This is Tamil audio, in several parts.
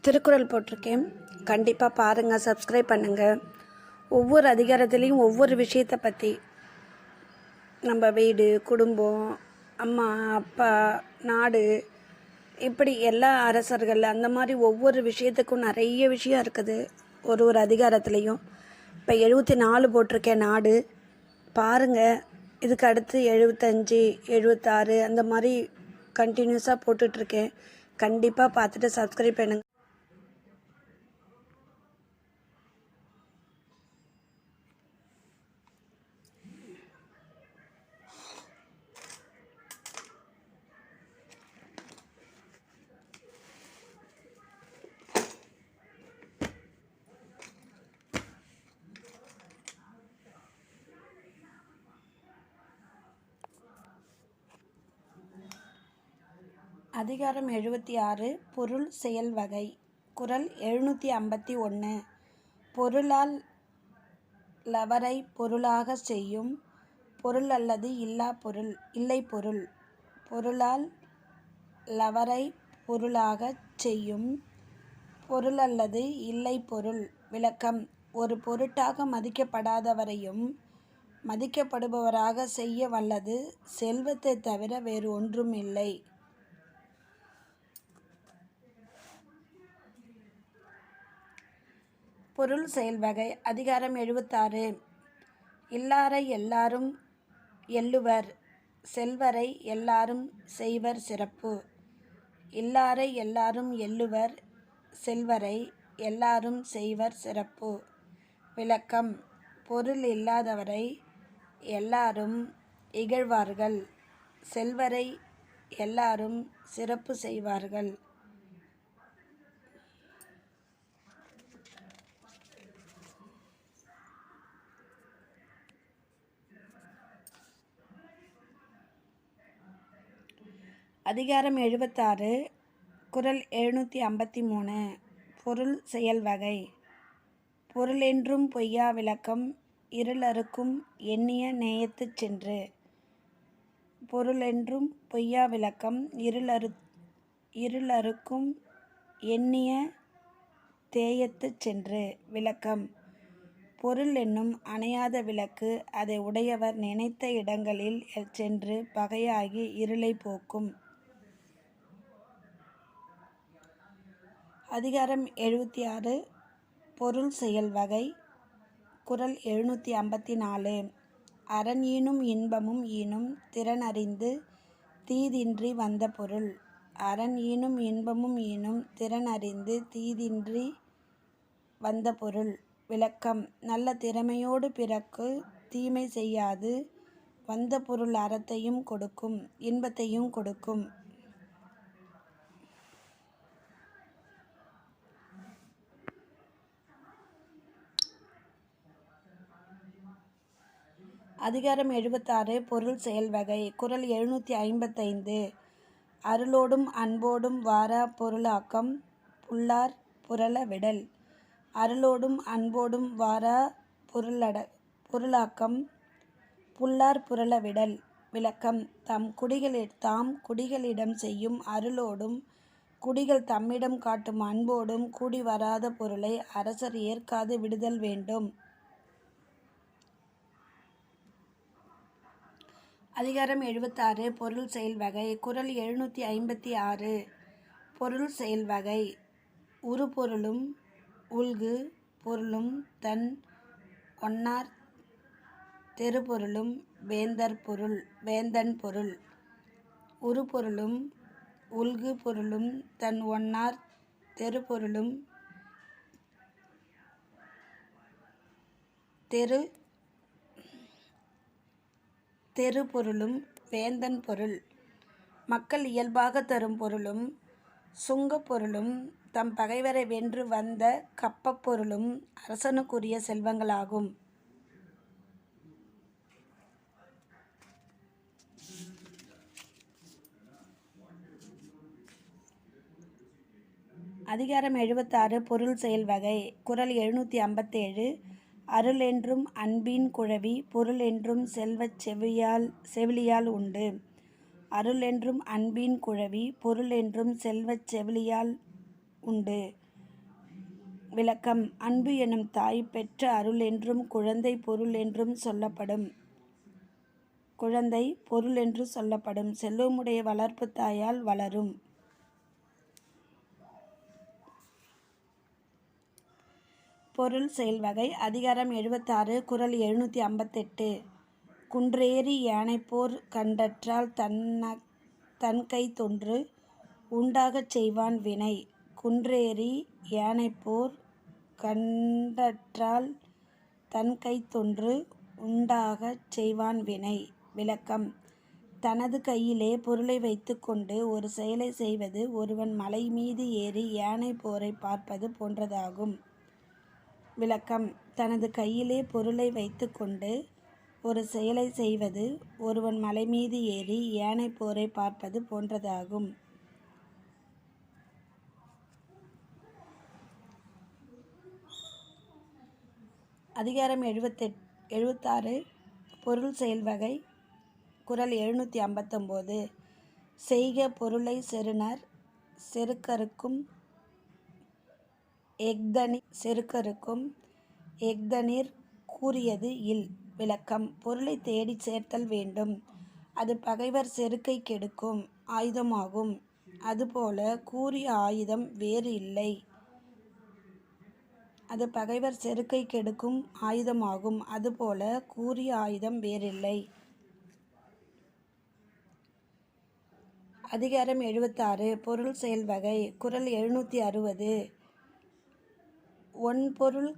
திருக்குறள் போட்டிருக்கேன். கண்டிப்பாக பாருங்கள், சப்ஸ்கிரைப் பண்ணுங்கள். ஒவ்வொரு அதிகாரத்துலேயும் ஒவ்வொரு விஷயத்தை பற்றி, நம்ம வீடு, குடும்பம், அம்மா, அப்பா, நாடு, இப்படி எல்லா அரசர்கள், அந்த மாதிரி ஒவ்வொரு விஷயத்துக்கும் நிறைய விஷயம் இருக்குது ஒரு அதிகாரத்துலேயும். இப்போ 74 போட்டிருக்கேன் நாடு. பாருங்கள். இதுக்கு அடுத்து 75, 76 அந்த மாதிரி கண்டினியூஸாக போட்டுட்ருக்கேன். கண்டிப்பாக பார்த்துட்டு சப்ஸ்கிரைப் பண்ணுங்கள். அதிகாரம் 76 பொருள் செயல் வகை. குறள் 751. பொருளால் லவரை பொருளாக செய்யும் பொருள் அல்லது இல்லை பொருள். பொருளால் லவரை பொருளாக செய்யும் பொருள் அல்லது இல்லை பொருள். விளக்கம்: ஒரு பொருட்டாக மதிக்கப்படாதவரையும் மதிக்கப்படுபவராக செய்ய வல்லது செல்வத்தை தவிர வேறு ஒன்றும் இல்லை. பொருள் செயல் வகை. அதிகாரம் 76. இல்லாரை எல்லாரும் எள்ளுவர், செல்வரை எல்லாரும் செய்வர் சிறப்பு. இல்லாரை எல்லாரும் எள்ளுவர், செல்வரை எல்லாரும் செய்வர் சிறப்பு. விளக்கம்: பொருள் இல்லாதவரை எல்லாரும் இகழ்வார்கள், செல்வரை எல்லாரும் சிறப்பு செய்வார்கள். அதிகாரம் 76. குறள் 753. பொருள் செயல் வகை. பொருளென்றும் பொய்யா விளக்கம் இருளறுக்கும் எண்ணிய நேயத்துச் சென்று. பொருளென்றும் பொய்யா விளக்கம் இருளறுக்கும் எண்ணிய தேயத்துச் சென்று. விளக்கம்: பொருள் என்னும் அணையாத விளக்கு அதை உடையவர் நினைத்த இடங்களில் சென்று பகையாகி இருளை போக்கும். அதிகாரம் 76. பொருள் செயல் வகை. குறள் 754. அரண் ஈனும் இன்பமும் ஈனும் திறனறிந்து தீதின்றி வந்த பொருள். அரண் ஈனும் இன்பமும் ஈனும் திறனறிந்து தீதின்றி வந்த பொருள். விளக்கம்: நல்ல திறமையோடு பிறர்க்கு தீமை செய்யாது வந்த பொருள் அறத்தையும் கொடுக்கும், இன்பத்தையும் கொடுக்கும். அதிகாரம் 76. பொருள் செயல் வகை. குறள் 755. அருளோடும் அன்போடும் வாரா பொருளாக்கம் புல்லார் புரள விடல். அருளோடும் அன்போடும் வாரா பொருளாக்கம் புல்லார் புரள விடல். விளக்கம்: தாம் குடிகளிடம் செய்யும் அருளோடும் குடிகள் தம்மிடம் காட்டும் அன்போடும் கூடி வராத பொருளை அரசர் ஏற்காது விடுதல் வேண்டும். அதிகாரம் 76. பொருள் செயல் வகை. குறள் 756. பொருள் செயல் வகை. உரு பொருளும் உள்கு பொருளும் தன் ஒன்னார் தெருபொருளும் வேந்தன் பொருள். உரு பொருளும் உள்கு பொருளும் தன் ஒன்னார் தெருபொருளும் தெருபொருளும் வேந்தன் பொருள். மக்கள் இயல்பாக தரும் பொருளும் சுங்கப் பொருளும் தம் பகைவரை வென்று வந்த கப்பப் பொருளும் அரசனுக்குரிய செல்வங்களாகும். அதிகாரம் 76. பொருள் செயல் வகை. குறள் 757. அருளென்றும் அன்பின் குழவி பொருளென்றும் செல்வச் செவிலியால் உண்டு. அருளென்றும் அன்பின் குழவி பொருளென்றும் செல்வச் செவிலியால் உண்டு. விளக்கம்: அன்பு எனும் தாய் பெற்ற அருளென்றும் குழந்தை பொருளென்றும் சொல்லப்படும். குழந்தை பொருளென்று சொல்லப்படும். செல்வமுடைய வளர்ப்பு தாயால் வளரும். பொருள் செயல்வகை. அதிகாரம் 76 குறள் 758. குன்றேறி யானைப்போர் கண்டற்றால் தன்கை தொன்று உண்டாகச் செய்வான் வினை. குன்றேறி யானைப்போர் கண்டற்றால் தன்கை தொன்று உண்டாகச் செய்வான் வினை. விளக்கம்: தனது கையிலே பொருளை வைத்து கொண்டு ஒரு செயலை செய்வது ஒருவன் மலை மீது ஏறி யானை போரை பார்ப்பது போன்றதாகும். விளக்கம்: தனது கையிலே பொருளை வைத்து கொண்டு ஒரு செயலை செய்வது ஒருவன் மலை மீது ஏறி யானை போரை பார்ப்பது போன்றதாகும். அதிகாரம் 76 பொருள் செயல்வகை. குறள் 759. செய்க பொருளை செறுநர் செருக்கறுக்கும் எஃதனிற் கூறியது இல். விளக்கம்: பொருளை தேடிச் சேர்த்தல் வேண்டும். அது பகைவர் செருக்கை கெடுக்கும் ஆயுதமாகும். அதுபோல கூறிய ஆயுதம் வேறு இல்லை. அது பகைவர் செருக்கை கெடுக்கும் ஆயுதமாகும். அதுபோல கூறிய ஆயுதம் வேறில்லை. அதிகாரம் 76 பொருள் செயல்வகை. குறள் 760. ஒன்பொருள்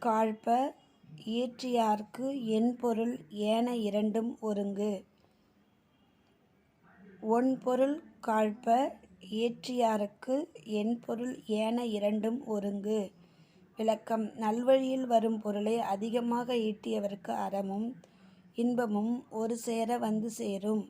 காழ்ப்ப இயற்றியார்க்கு என்பொருள் ஏன இரண்டும் ஒருங்கு. ஒன்பொருள் காழ்ப்ப இயற்றியார்க்கு என்பொருள் ஏன இரண்டும் ஒருங்கு. விளக்கம்: நல்வழியில் வரும் பொருளை அதிகமாக ஈட்டியவர்க்கு அறமும் இன்பமும் ஒரு சேர வந்து சேரும்.